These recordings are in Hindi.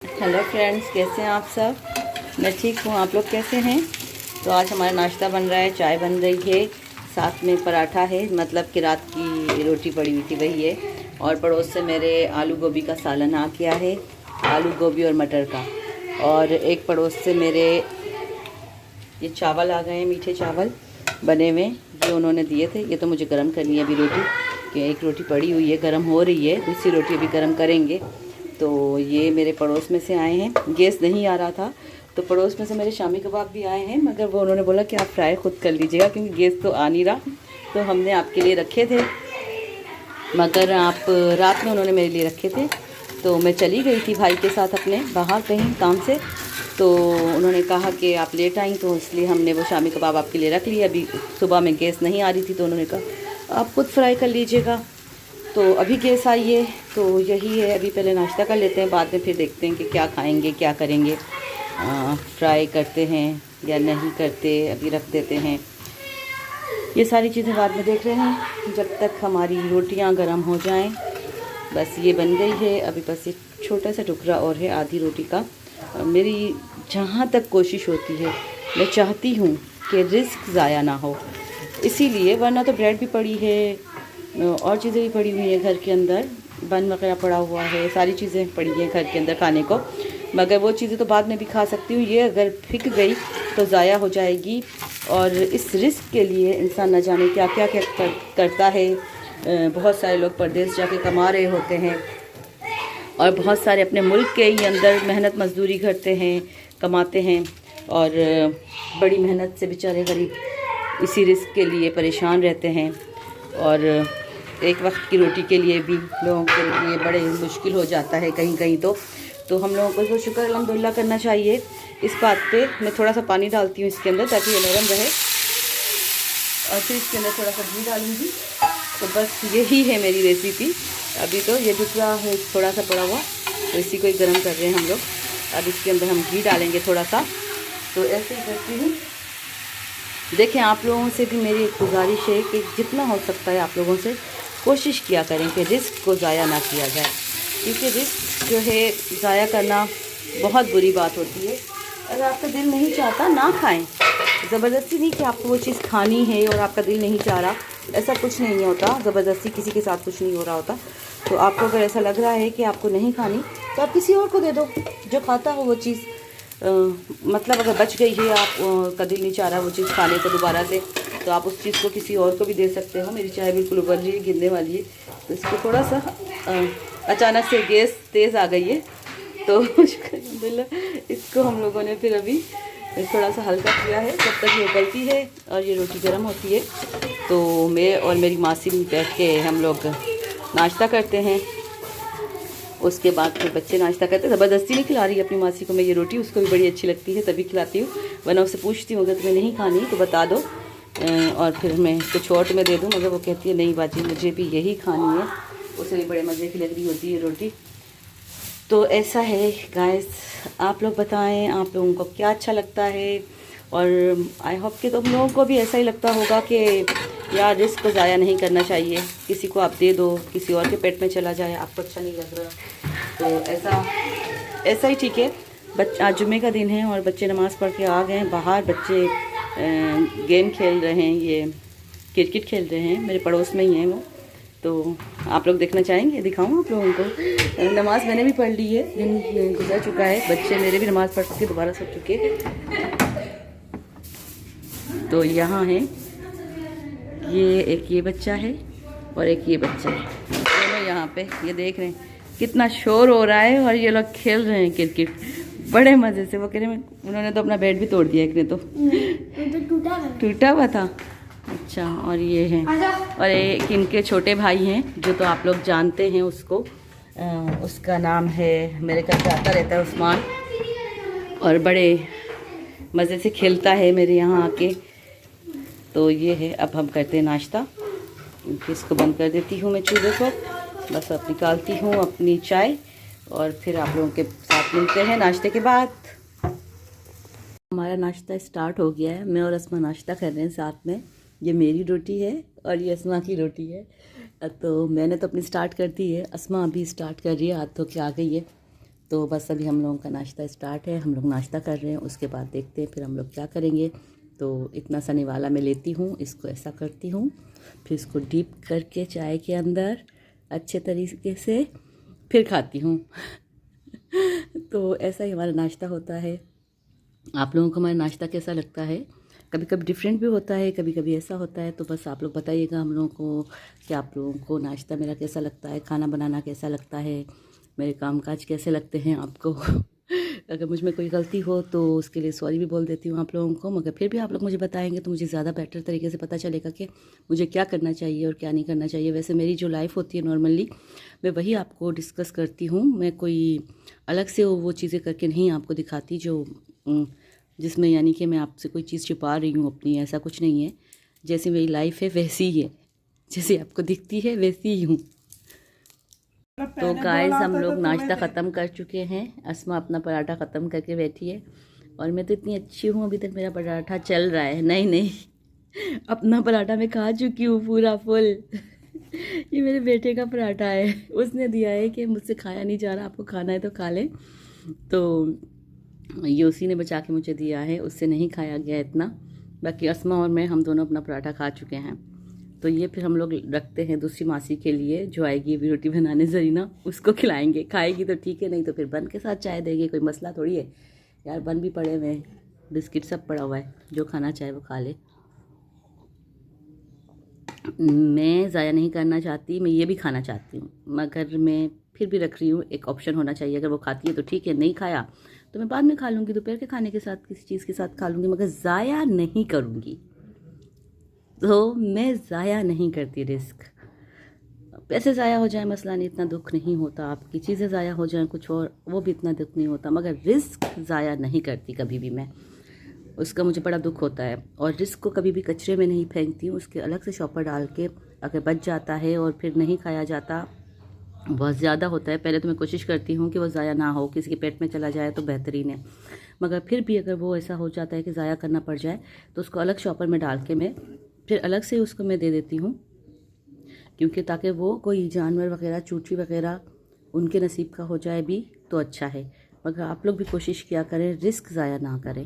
हेलो फ्रेंड्स, कैसे हैं आप सब। मैं ठीक हूँ, आप लोग कैसे हैं। तो आज हमारा नाश्ता बन रहा है, चाय बन रही है, साथ में पराठा है, मतलब कि रात की रोटी पड़ी हुई थी वही है। और पड़ोस से मेरे आलू गोभी का सालन आ गया है, आलू गोभी और मटर का। और एक पड़ोस से मेरे ये चावल आ गए हैं, मीठे चावल बने हुए, ये उन्होंने दिए थे। ये तो मुझे गर्म करनी है अभी रोटी, कि एक रोटी पड़ी हुई है, गर्म हो रही है, दूसरी रोटी अभी गर्म करेंगे। तो ये मेरे पड़ोस में से आए हैं, गैस नहीं आ रहा था तो पड़ोस में से मेरे शामी कबाब भी आए हैं, मगर वो उन्होंने बोला कि आप फ्राई खुद कर लीजिएगा क्योंकि गैस तो आ नहीं रहा। तो हमने आपके लिए रखे थे, मगर आप रात में उन्होंने मेरे लिए रखे थे। तो मैं चली गई थी भाई के साथ अपने बाहर कहीं काम से, तो उन्होंने कहा कि आप लेट आई, तो इसलिए हमने वो शामी कबाब आपके लिए रख लिया। अभी सुबह में गैस नहीं आ रही थी तो उन्होंने कहा आप खुद फ्राई कर लीजिएगा। तो अभी गैस आई है, तो यही है, अभी पहले नाश्ता कर लेते हैं, बाद में फिर देखते हैं कि क्या खाएंगे, क्या करेंगे, फ्राई करते हैं या नहीं करते, अभी रख देते हैं। ये सारी चीज़ें बाद में देख रहे हैं, जब तक हमारी रोटियां गर्म हो जाएं। बस ये बन गई है, अभी बस एक छोटा सा टुकड़ा और है आधी रोटी का। मेरी जहाँ तक कोशिश होती है, मैं चाहती हूँ कि रिस्क ज़ाया ना हो, इसीलिए, वरना तो ब्रेड भी पड़ी है और चीज़ें भी पड़ी हुई हैं घर के अंदर, बन वगैरह पड़ा हुआ है, सारी चीज़ें पड़ी हैं घर के अंदर खाने को, मगर वो चीज़ें तो बाद में भी खा सकती हूँ। ये अगर फिक गई तो ज़ाया हो जाएगी। और इस रिस्क के लिए इंसान न जाने क्या क्या करता है। बहुत सारे लोग परदेश जाके कमा रहे होते हैं और बहुत सारे अपने मुल्क के ही अंदर मेहनत मजदूरी करते हैं, कमाते हैं, और बड़ी मेहनत से बेचारे गरीब इसी रिस्क के लिए परेशान रहते हैं। और एक वक्त की रोटी के लिए भी लोगों के लिए बड़े मुश्किल हो जाता है कहीं कहीं। तो हम लोगों को तो शुक्र अल्हम्दुलिल्लाह करना चाहिए इस बात पे। मैं थोड़ा सा पानी डालती हूँ इसके अंदर ताकि ये नरम रहे, और फिर इसके अंदर थोड़ा सा घी डालूँगी। तो बस यही है मेरी रेसिपी। अभी तो ये टुकड़ा है थोड़ा सा पड़ा हुआ, तो इसी को ही गर्म कर रहे हैं हम लोग। अब इसके अंदर हम घी डालेंगे थोड़ा सा। तो ऐसे ही करती हूँ। देखें, आप लोगों से भी मेरी एक गुजारिश है कि जितना हो सकता है आप लोगों से कोशिश किया करें कि रिस्क को ज़ाया ना किया जाए, क्योंकि रिस्क जो है ज़ाया करना बहुत बुरी बात होती है। अगर आपका दिल नहीं चाहता ना खाएं, ज़बरदस्ती नहीं कि आपको वो चीज़ खानी है और आपका दिल नहीं चाह रहा, ऐसा कुछ नहीं होता। ज़बरदस्ती किसी के साथ कुछ नहीं हो रहा होता। तो आपको अगर ऐसा लग रहा है कि आपको नहीं खानी, तो आप किसी और को दे दो जो खाता हो वो चीज़। मतलब अगर बच गई है, आप का दिल नहीं चाह रहा वो चीज़ खाने को दोबारा से, तो आप उस चीज़ को किसी और को भी दे सकते हो। मेरी चाय बिल्कुल उबल रही है, गिरने वाली है, तो इसको थोड़ा सा अचानक से गैस तेज़ आ गई है, तो अल्हम्दुलिल्लाह इसको हम लोगों ने फिर अभी थोड़ा सा हल्का किया है। जब तक ये उबलती है और ये रोटी गर्म होती है, तो मैं और मेरी मासी बैठ के हम लोग नाश्ता करते हैं। उसके बाद फिर बच्चे नाश्ता करते हैं। ज़बरदस्ती नहीं खिला रही अपनी मासी को मैं ये रोटी, उसको भी बड़ी अच्छी लगती है तभी खिलाती हूँ, वरना उससे पूछती हूँ अगर तुम्हें नहीं खानी तो बता दो, और फिर मैं कुछ और तुम्हें दे दूँ, मगर वो कहती है नहीं बाजी मुझे भी यही खानी है। उसे भी बड़े मज़े की लग रही होती है रोटी। तो ऐसा है गाइस, आप लोग बताएं आप लोगों को क्या अच्छा लगता है। और आई होप कि तुम लोगों को भी ऐसा ही लगता होगा कि यार रिस्क को ज़ाया नहीं करना चाहिए, किसी को आप दे दो, किसी और के पेट में चला जाए, आपको अच्छा नहीं लग रहा, तो ऐसा ही ठीक है। आज जुम्मे का दिन है और बच्चे नमाज़ पढ़ के आ गए हैं बाहर। बच्चे गेम खेल रहे हैं, ये क्रिकेट खेल रहे हैं, मेरे पड़ोस में ही हैं वो। तो आप लोग देखना चाहेंगे, दिखाऊँ आप लोगों को। नमाज़ मैंने भी पढ़ ली है, दिन गुजर चुका है, बच्चे मेरे भी नमाज़ पढ़ के दोबारा सो चुके हैं। तो यहाँ है ये, एक ये बच्चा है और एक ये बच्चा है, दोनों यहाँ पे ये देख रहे हैं कितना शोर हो रहा है, और ये लोग खेल रहे हैं क्रिकेट बड़े मज़े से। वो कह रहे हैं उन्होंने तो अपना बैट भी तोड़ दिया एक ने, तो टूटा हुआ था। अच्छा, और ये है, और एक इनके छोटे भाई हैं जो तो आप लोग जानते हैं उसको, उसका नाम है, मेरे घर पे आता रहता है उस्मान, और बड़े मज़े से खेलता है मेरे यहाँ आके। तो ये है, अब हम करते हैं नाश्ता। इसको बंद कर देती हूँ मैं चूल्हे को, बस अब निकालती हूँ अपनी चाय, और फिर आप लोगों के साथ मिलते हैं नाश्ते के बाद। हमारा नाश्ता स्टार्ट हो गया है, मैं और अस्मा नाश्ता कर रहे हैं साथ में। ये मेरी रोटी है और ये अस्मा की रोटी है। तो मैंने तो अपनी स्टार्ट कर दी है, अस्मा अभी स्टार्ट कर रही है, हाथ धो के आ गई है। तो बस अभी हम लोगों का नाश्ता स्टार्ट है, हम लोग नाश्ता कर रहे हैं, उसके बाद देखते हैं फिर हम लोग क्या करेंगे। तो इतना सा निवाला मैं लेती हूँ, इसको ऐसा करती हूँ, फिर इसको डीप करके चाय के अंदर अच्छे तरीके से फिर खाती हूँ। तो ऐसा ही हमारा नाश्ता होता है। आप लोगों को हमारा नाश्ता कैसा लगता है? कभी कभी डिफरेंट भी होता है, कभी कभी ऐसा होता है। तो बस आप लोग बताइएगा हम लोगों को कि आप लोगों को नाश्ता मेरा कैसा लगता है, खाना बनाना कैसा लगता है, मेरे कामकाज कैसे लगते हैं आपको। अगर मुझ में कोई गलती हो तो उसके लिए सॉरी भी बोल देती हूँ आप लोगों को, मगर फिर भी आप लोग मुझे बताएंगे तो मुझे ज़्यादा बेटर तरीके से पता चलेगा कि मुझे क्या करना चाहिए और क्या नहीं करना चाहिए। वैसे मेरी जो लाइफ होती है नॉर्मली, मैं वही आपको डिस्कस करती हूँ। मैं कोई अलग से वो चीज़ें करके नहीं आपको दिखाती जो जिसमें यानी कि मैं आपसे कोई चीज़ छुपा रही हूँ अपनी, ऐसा कुछ नहीं है। जैसी मेरी लाइफ है वैसी ही है, जैसे आपको दिखती है वैसी ही हूँ। तो गाइस हम लोग नाश्ता ख़त्म कर चुके हैं। अस्मा अपना पराठा ख़त्म करके बैठी है और मैं तो इतनी अच्छी हूँ, अभी तक मेरा पराठा चल रहा है। नहीं अपना पराठा मैं खा चुकी हूँ पूरा फुल। ये मेरे बेटे का पराठा है, उसने दिया है कि मुझसे खाया नहीं जा रहा, आपको खाना है तो खा लें। तो ये उसी ने बचा के मुझे दिया है, उससे नहीं खाया गया इतना। बाकी अस्मा और मैं हम दोनों अपना पराठा खा चुके हैं। तो ये फिर हम लोग रखते हैं दूसरी मासी के लिए जो आएगी अभी रोटी बनाने, ज़रीना, उसको खिलाएंगे। खाएगी तो ठीक है, नहीं तो फिर बन के साथ चाय देंगे, कोई मसला थोड़ी है यार। बन भी पड़े हुए, बिस्किट सब पड़ा हुआ है, जो खाना चाहे वो खा ले। मैं ज़ाया नहीं करना चाहती, मैं ये भी खाना चाहती हूँ, मगर मैं फिर भी रख रही हूँ, एक ऑप्शन होना चाहिए। अगर वो खाती है तो ठीक है, नहीं खाया तो मैं बाद में खा लूँगी, दोपहर के खाने के साथ किसी चीज़ के साथ खा लूँगी, मगर ज़ाया नहीं करूँगी। तो मैं ज़ाया नहीं करती रिस्क। पैसे ज़ाया हो जाए मसला नहीं, इतना दुख नहीं होता। आपकी चीज़ें ज़ाया हो जाएं कुछ और, वो भी इतना दुख नहीं होता, मगर रिस्क ज़ाया नहीं करती कभी भी मैं, उसका मुझे बड़ा दुख होता है। और रिस्क को कभी भी कचरे में नहीं फेंकती हूँ, उसके अलग से शॉपर डाल के अगर बच जाता है और फिर नहीं खाया जाता, बहुत ज़्यादा होता है। पहले तो मैं कोशिश करती हूँ कि वो ज़ाया ना हो, किसी के पेट में चला जाए तो बेहतरीन है, मगर फिर भी अगर वो ऐसा हो जाता है कि ज़ाया करना पड़ जाए तो उसको अलग शॉपर में डाल के मैं फिर अलग से उसको मैं दे देती हूँ, क्योंकि ताकि वो कोई जानवर वगैरह, चूची वगैरह उनके नसीब का हो जाए भी तो अच्छा है। मगर आप लोग भी कोशिश किया करें, रिस्क ज़ाया ना करें।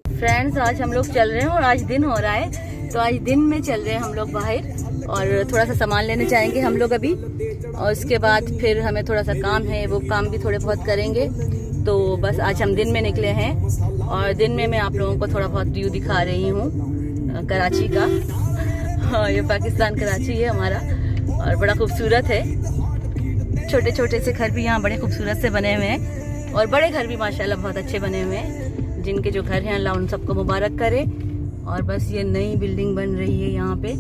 फ्रेंड्स आज हम लोग चल रहे हैं और आज दिन हो रहा है, तो आज दिन में चल रहे हैं हम लोग बाहर और थोड़ा सा सामान लेने जाएंगे हम लोग अभी, और उसके बाद फिर हमें थोड़ा सा काम है, वो काम भी थोड़े बहुत करेंगे। तो बस आज हम दिन में निकले हैं और दिन में मैं आप लोगों को थोड़ा बहुत व्यू दिखा रही हूँ कराची का। हाँ, ये पाकिस्तान कराची है हमारा और बड़ा खूबसूरत है। छोटे छोटे से घर भी यहाँ बड़े खूबसूरत से बने हुए हैं और बड़े घर भी माशाल्लाह बहुत अच्छे बने हुए हैं। जिनके जो घर हैं अल्लाह उन सबको मुबारक करे। और बस ये नई बिल्डिंग बन रही है यहाँ पे,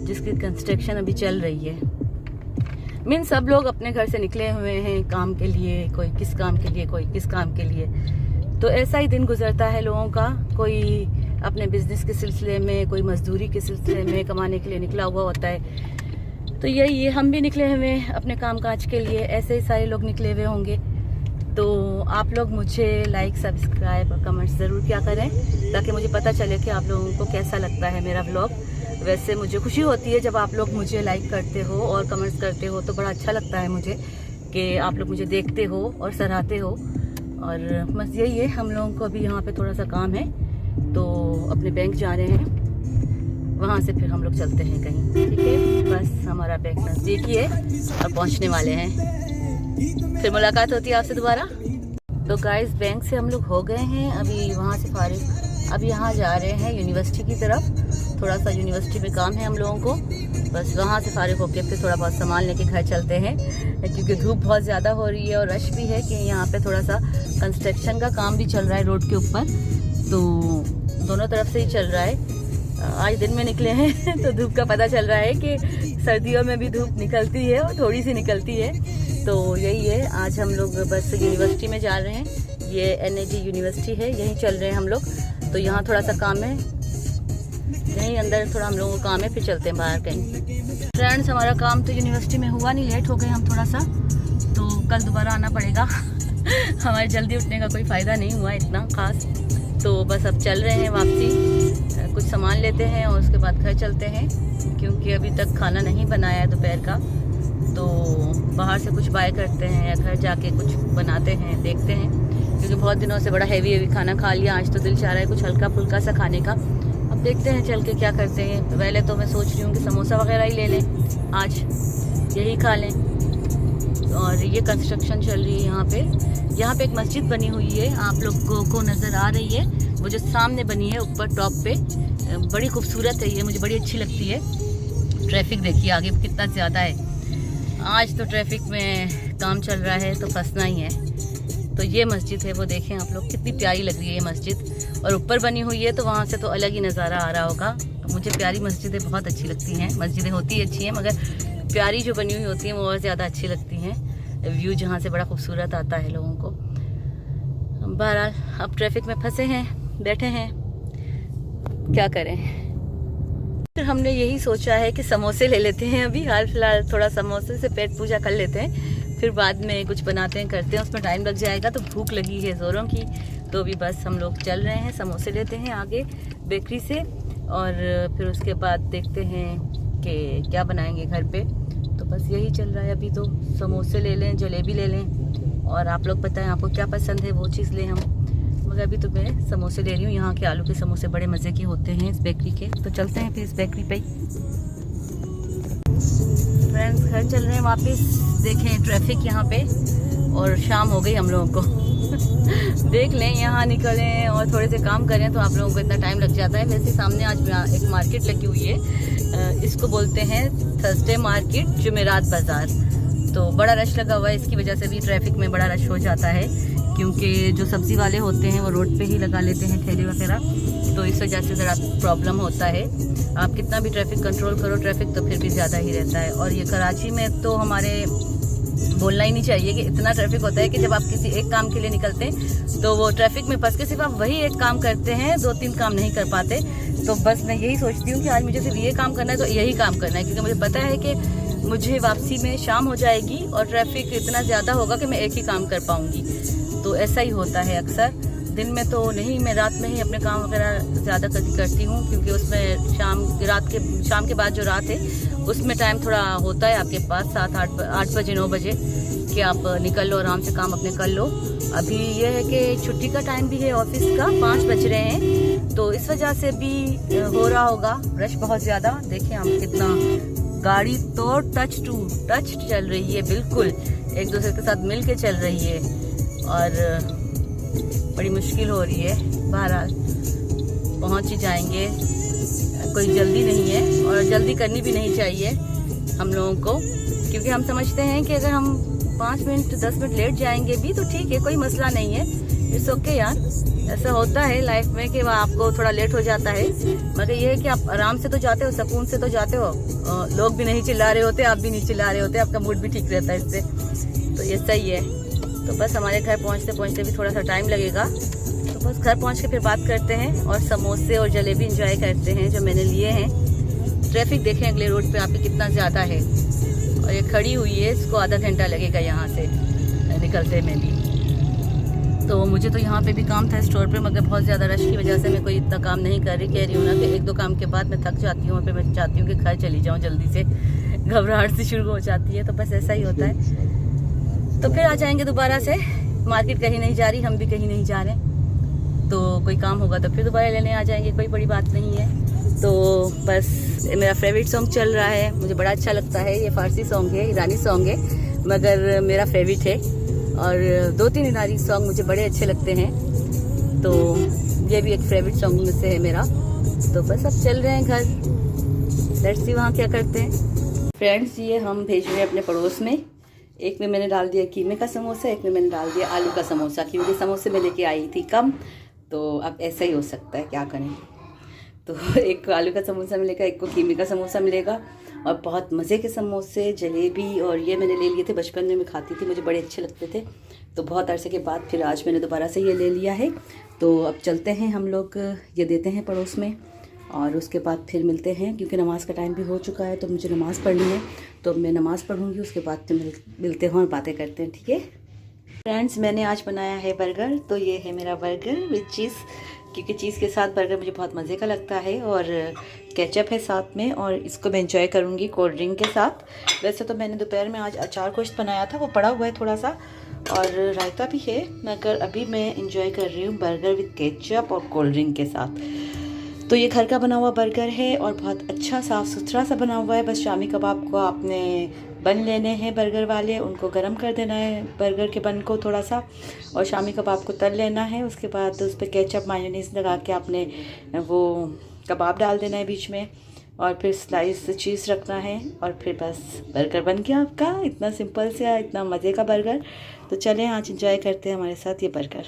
जिसकी कंस्ट्रक्शन अभी चल रही है। मीन सब लोग अपने घर से निकले हुए हैं काम के लिए, कोई किस काम के लिए, कोई किस काम के लिए। तो ऐसा ही दिन गुजरता है लोगों का, कोई अपने बिजनेस के सिलसिले में, कोई मजदूरी के सिलसिले में कमाने के लिए निकला हुआ होता है। तो यही हम भी निकले हुए हैं अपने कामकाज के लिए, ऐसे ही सारे लोग निकले हुए होंगे। तो आप लोग मुझे लाइक, सब्सक्राइब और कमेंट्स ज़रूर किया करें, ताकि मुझे पता चले कि आप लोगों को कैसा लगता है मेरा व्लॉग। वैसे मुझे खुशी होती है जब आप लोग मुझे लाइक करते हो और कमेंट्स करते हो, तो बड़ा अच्छा लगता है मुझे कि आप लोग मुझे देखते हो और सराहते हो। और बस यही है, हम लोगों को अभी यहाँ पे थोड़ा सा काम है, तो अपने बैंक जा रहे हैं, वहाँ से फिर हम लोग चलते हैं कहीं, ठीक है। बस हमारा बैंक नज़दीक ही है और पहुँचने वाले हैं, फिर मुलाकात होती है आपसे दोबारा। तो गाइस बैंक से हम लोग हो गए हैं अभी वहाँ से फारिग, अब यहाँ जा रहे हैं यूनिवर्सिटी की तरफ। थोड़ा सा यूनिवर्सिटी में काम है हम लोगों को, बस वहाँ से फारिग होकर फिर थोड़ा बहुत सामान लेके घर चलते हैं, क्योंकि धूप बहुत ज़्यादा हो रही है और रश भी है कि यहाँ पे थोड़ा सा कंस्ट्रक्शन का काम भी चल रहा है रोड के ऊपर, तो दोनों तरफ से ही चल रहा है। आज दिन में निकले हैं तो धूप का पता चल रहा है कि सर्दियों में भी धूप निकलती है और थोड़ी सी निकलती है। तो यही है, आज हम लोग बस यूनिवर्सिटी में जा रहे हैं, ये NAD यूनिवर्सिटी है, यहीं चल रहे हैं हम लोग। तो यहाँ थोड़ा सा काम है, यहीं अंदर थोड़ा हम लोगों को काम है, फिर चलते हैं बाहर कहीं। फ्रेंड्स हमारा काम तो यूनिवर्सिटी में हुआ नहीं, लेट हो गए हम थोड़ा सा, तो कल दोबारा आना पड़ेगा। हमारे जल्दी उठने का कोई फ़ायदा नहीं हुआ इतना ख़ास। तो बस अब चल रहे हैं वापसी, कुछ सामान लेते हैं और उसके बाद घर चलते हैं, क्योंकि अभी तक खाना नहीं बनाया है दोपहर का। तो बाहर से कुछ बाय करते हैं या घर जाके कुछ बनाते हैं, देखते हैं, क्योंकि बहुत दिनों से बड़ा हैवी खाना खा लिया। आज तो दिल चाह रहा है कुछ हल्का फुल्का सा खाने का। अब देखते हैं चल के क्या करते हैं। पहले तो मैं सोच रही हूँ कि समोसा वगैरह ही ले लें, आज यही खा लें। और ये कंस्ट्रक्शन चल रही है यहाँ पे एक मस्जिद बनी हुई है, आप लोगों को नज़र आ रही है, वो जो सामने बनी है ऊपर टॉप पे, बड़ी खूबसूरत है ये, मुझे बड़ी अच्छी लगती है। ट्रैफिक देखिए आगे कितना ज़्यादा है। आज तो ट्रैफिक में काम चल रहा है तो फंसना ही है। तो ये मस्जिद है, वो देखें आप लोग, कितनी प्यारी लग रही है ये मस्जिद, और ऊपर बनी हुई है तो वहाँ से तो अलग ही नज़ारा आ रहा होगा। मुझे प्यारी मस्जिदें बहुत अच्छी लगती हैं। मस्जिदें होती अच्छी हैं मगर प्यारी जो बनी हुई होती हैं वो और ज़्यादा अच्छी लगती हैं। व्यू जहाँ से बड़ा खूबसूरत आता है लोगों को। बहरहाल अब ट्रैफिक में फंसे हैं, बैठे हैं, क्या करें। फिर हमने यही सोचा है कि समोसे ले लेते हैं अभी, हाल फिलहाल थोड़ा समोसे से पेट पूजा कर लेते हैं, फिर बाद में कुछ बनाते हैं करते हैं, उसमें टाइम लग जाएगा। तो भूख लगी है ज़ोरों की, तो अभी बस हम लोग चल रहे हैं, समोसे लेते हैं आगे बेकरी से, और फिर उसके बाद देखते हैं कि क्या बनाएंगे घर पे। तो बस यही चल रहा है अभी। तो समोसे ले लें, जलेबी ले लें, और आप लोग बताएं आपको क्या पसंद है वो चीज़ लें हम। मगर अभी तो मैं समोसे ले रही हूँ। यहाँ के आलू के समोसे बड़े मज़े के होते हैं इस बेकरी के। तो चलते हैं फिर इस बेकरी पे ही। फ्रेंड्स घर चल रहे हैं वापस। देखें ट्रैफिक यहाँ पे, और शाम हो गई हम लोगों को। देख लें यहाँ निकलें और थोड़े से काम करें तो आप लोगों को इतना टाइम लग जाता है। वैसे सामने आज एक मार्केट लगी हुई है, इसको बोलते हैं थर्सडे मार्केट, जुमेरात बाज़ार। तो बड़ा रश लगा हुआ है, इसकी वजह से भी ट्रैफिक में बड़ा रश हो जाता है, क्योंकि जो सब्ज़ी वाले होते हैं वो रोड पे ही लगा लेते हैं ठेले वगैरह, तो इस वजह से ज़रा प्रॉब्लम होता है। आप कितना भी ट्रैफिक कंट्रोल करो, ट्रैफिक तो फिर भी ज़्यादा ही रहता है। और ये कराची में तो हमारे बोलना ही नहीं चाहिए कि इतना ट्रैफिक होता है कि जब आप किसी एक काम के लिए निकलते हैं तो वो ट्रैफिक में फंस के सिर्फ आप वही एक काम करते हैं, 2-3 काम नहीं कर पाते। तो बस मैं यही सोचती हूँ कि आज मुझे सिर्फ ये काम करना है तो यही काम करना है, क्योंकि मुझे पता है कि मुझे वापसी में शाम हो जाएगी और ट्रैफिक इतना ज़्यादा होगा कि मैं एक ही काम कर पाऊँगी। तो ऐसा ही होता है अक्सर। दिन में तो नहीं, मैं रात में ही अपने काम वगैरह ज़्यादा करती हूँ, क्योंकि उसमें शाम के बाद जो रात है उसमें टाइम थोड़ा होता है आपके पास, 7-8 बजे 9 बजे कि आप निकल लो, आराम से काम अपने कर लो। अभी ये है कि छुट्टी का टाइम भी है ऑफिस का, 5 बज रहे हैं, तो इस वजह से भी हो रहा होगा रश बहुत ज़्यादा। देखिए हम कितना, गाड़ी तो टच टू टच चल रही है, बिल्कुल एक दूसरे के साथ मिल के चल रही है, और बड़ी मुश्किल हो रही है। बहरहाल पहुंच ही जाएंगे, कोई जल्दी नहीं है, और जल्दी करनी भी नहीं चाहिए हम लोगों को, क्योंकि हम समझते हैं कि अगर हम 5 मिनट 10 मिनट लेट जाएंगे भी तो ठीक है, कोई मसला नहीं है, इट्स ओके यार। ऐसा होता है लाइफ में कि वह आपको थोड़ा लेट हो जाता है, मगर ये है कि आप आराम से तो जाते हो, सुकून से तो जाते हो, लोग भी नहीं चिल्ला रहे होते, आप भी नहीं चिल्ला रहे होते, आपका मूड भी ठीक रहता है इससे, तो ये सही है। तो बस हमारे घर पहुंचते पहुंचते भी थोड़ा सा टाइम लगेगा, तो बस घर पहुंच के फिर बात करते हैं और समोसे और जलेबी इंजॉय करते हैं जो मैंने लिए हैं। ट्रैफिक देखें अगले रोड पे आपके कितना ज़्यादा है, और ये खड़ी हुई है, इसको आधा घंटा लगेगा यहाँ से निकलते में भी। तो मुझे तो यहाँ पे भी काम था स्टोर पे, मगर बहुत ज़्यादा रश की वजह से मैं कोई इतना काम नहीं कह रही हूँ ना, कि 1-2 काम के बाद मैं थक जाती हूँ और फिर मैं चाहती हूँ कि घर चली जाऊँ जल्दी से, घबराहट सी शुरू हो जाती है। तो बस ऐसा ही होता है। तो फिर आ जाएंगे दोबारा से, मार्केट कहीं नहीं जा रही, हम भी कहीं नहीं जा रहे, तो कोई काम होगा तो फिर दोबारा लेने आ जाएंगे, कोई बड़ी बात नहीं है। तो बस मेरा फेवरेट सॉन्ग चल रहा है, मुझे बड़ा अच्छा लगता है, ये फारसी सॉन्ग है, ईरानी सॉन्ग है, मगर मेरा फेवरेट है, और 2-3 ईरानी सॉन्ग मुझे बड़े अच्छे लगते हैं, तो ये भी एक फेवरेट सॉन्ग में से है मेरा। तो बस अब चल रहे हैं घर, लेट्स सी वहाँ क्या करते हैं। फ्रेंड्स ये हम भेज रहे हैं अपने पड़ोस में, एक में मैंने डाल दिया कीमे का समोसा, एक में मैंने डाल दिया आलू का समोसा, क्योंकि समोसे में लेके आई थी कम, तो अब ऐसा ही हो सकता है, क्या करें। तो एक को आलू का समोसा मिलेगा, एक को कीमे का समोसा मिलेगा, और बहुत मज़े के समोसे, जलेबी, और ये मैंने ले लिए थे, बचपन में मैं खाती थी, मुझे बड़े अच्छे लगते थे, तो बहुत अरसे के बाद फिर आज मैंने दोबारा से ये ले लिया है। तो अब चलते हैं हम लोग, ये देते हैं पड़ोस में, और उसके बाद फिर मिलते हैं, क्योंकि नमाज़ का टाइम भी हो चुका है, तो मुझे नमाज़ पढ़नी है, तो अब मैं नमाज़ पढ़ूँगी, उसके बाद फिर मिलते हैं और बातें करते हैं, ठीक है। फ्रेंड्स मैंने आज बनाया है बर्गर, तो ये है मेरा बर्गर विद चीज़, क्योंकि चीज़ के साथ बर्गर मुझे बहुत मज़े का लगता है, और केचप है साथ में, और इसको मैं एंजॉय करूँगी कोल्ड ड्रिंक के साथ। वैसे तो मैंने दोपहर में आज अचार गोश्त बनाया था, वो पड़ा हुआ है थोड़ा सा, और रायता भी है, मगर अभी मैं एंजॉय कर रही हूँ बर्गर विद केचप और कोल्ड ड्रिंक के साथ। तो ये घर का बना हुआ बर्गर है और बहुत अच्छा साफ़ सुथरा सा बना हुआ है। बस शामी कबाब को आपने बन लेने हैं बर्गर वाले, उनको गरम कर देना है बर्गर के बन को थोड़ा सा, और शामी कबाब को तल लेना है। उसके बाद उस पर केचप मायोनीज़ लगा के आपने वो कबाब डाल देना है बीच में, और फिर स्लाइस चीज़ रखना है, और फिर बस बर्गर बन गया आपका। इतना सिंपल से इतना मज़े का बर्गर। तो चलें आज इंजॉय करते हैं हमारे साथ ये बर्गर।